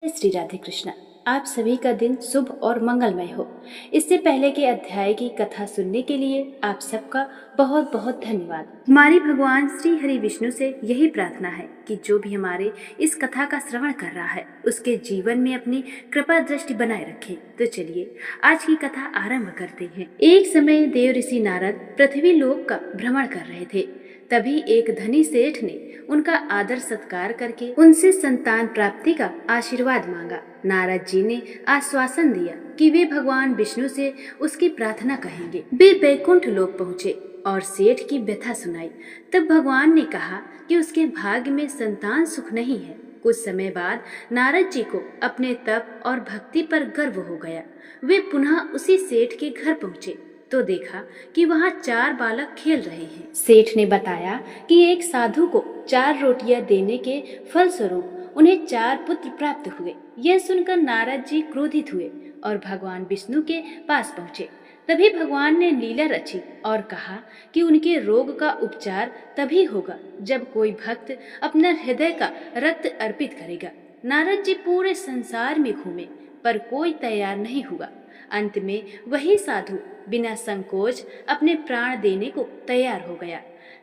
श्री राधे कृष्णा। आप सभी का दिन शुभ और मंगलमय हो। इससे पहले के अध्याय की कथा सुनने के लिए आप सबका बहुत बहुत धन्यवाद। हमारी भगवान श्री हरि विष्णु से यही प्रार्थना है कि जो भी हमारे इस कथा का श्रवण कर रहा है उसके जीवन में अपनी कृपा दृष्टि बनाए रखे। तो चलिए आज की कथा आरंभ करते हैं। एक समय देव ऋषि नारद पृथ्वी लोक का भ्रमण कर रहे थे। तभी एक धनी सेठ ने उनका आदर सत्कार करके उनसे संतान प्राप्ति का आशीर्वाद मांगा। नारद जी ने आश्वासन दिया कि वे भगवान विष्णु से उसकी प्रार्थना कहेंगे। वे बैकुंठ लोक पहुँचे और सेठ की व्यथा सुनाई। तब भगवान ने कहा कि उसके भाग्य में संतान सुख नहीं है। कुछ समय बाद नारद जी को अपने तप और भक्ति पर गर्व हो गया। वे पुनः उसी सेठ के घर पहुँचे तो देखा कि वहाँ 4 बालक खेल रहे हैं। सेठ ने बताया कि एक साधु को 4 रोटियां देने के फलस्वरूप उन्हें 4 पुत्र प्राप्त हुए। यह सुनकर नारद जी क्रोधित हुए और भगवान विष्णु के पास पहुँचे। तभी भगवान ने लीला रची और कहा कि उनके रोग का उपचार तभी होगा जब कोई भक्त अपना हृदय का रक्त अर्पित करेगा। नारद जी पूरे संसार में घूमे पर कोई तैयार नहीं हुआ। अंत में वही साधु बिना संकोच अपने प्राण देने को तैयार हो गया।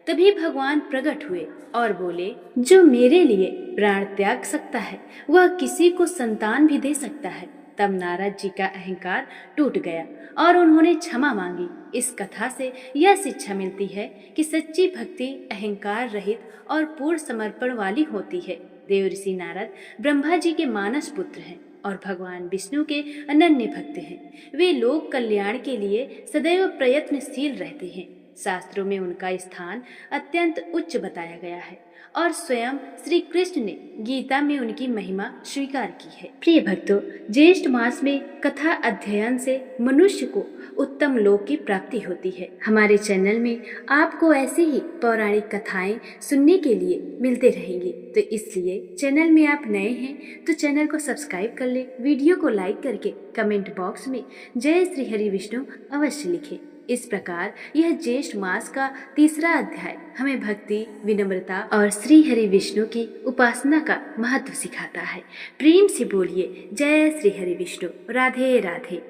तभी भगवान प्रकट हुए और बोले, जो मेरे लिए प्राण त्याग सकता है वह किसी को संतान भी दे सकता है। तब नारद जी का अहंकार टूट गया और उन्होंने क्षमा मांगी। इस कथा से यह शिक्षा मिलती है कि सच्ची भक्ति अहंकार रहित और पूर्ण समर्पण वाली होती है। देव ऋषि नारद ब्रह्मा जी के मानस पुत्र हैं और भगवान विष्णु के अनन्य भक्त हैं। वे लोक कल्याण के लिए सदैव प्रयत्नशील रहते हैं। शास्त्रों में उनका स्थान अत्यंत उच्च बताया गया है और स्वयं श्री कृष्ण ने गीता में उनकी महिमा स्वीकार की है। प्रिय भक्तों, ज्येष्ठ मास में कथा अध्ययन से मनुष्य को उत्तम लोक की प्राप्ति होती है। हमारे चैनल में आपको ऐसे ही पौराणिक कथाएं सुनने के लिए मिलते रहेंगी। तो इसलिए चैनल में आप नए हैं तो चैनल को सब्सक्राइब कर ले, वीडियो को लाइक करके कमेंट बॉक्स में जय श्री हरि विष्णु अवश्य लिखें। इस प्रकार यह ज्येष्ठ मास का 3रा अध्याय हमें भक्ति, विनम्रता और श्री हरि विष्णु की उपासना का महत्व सिखाता है। प्रेम से बोलिए जय श्री हरि विष्णु। राधे राधे।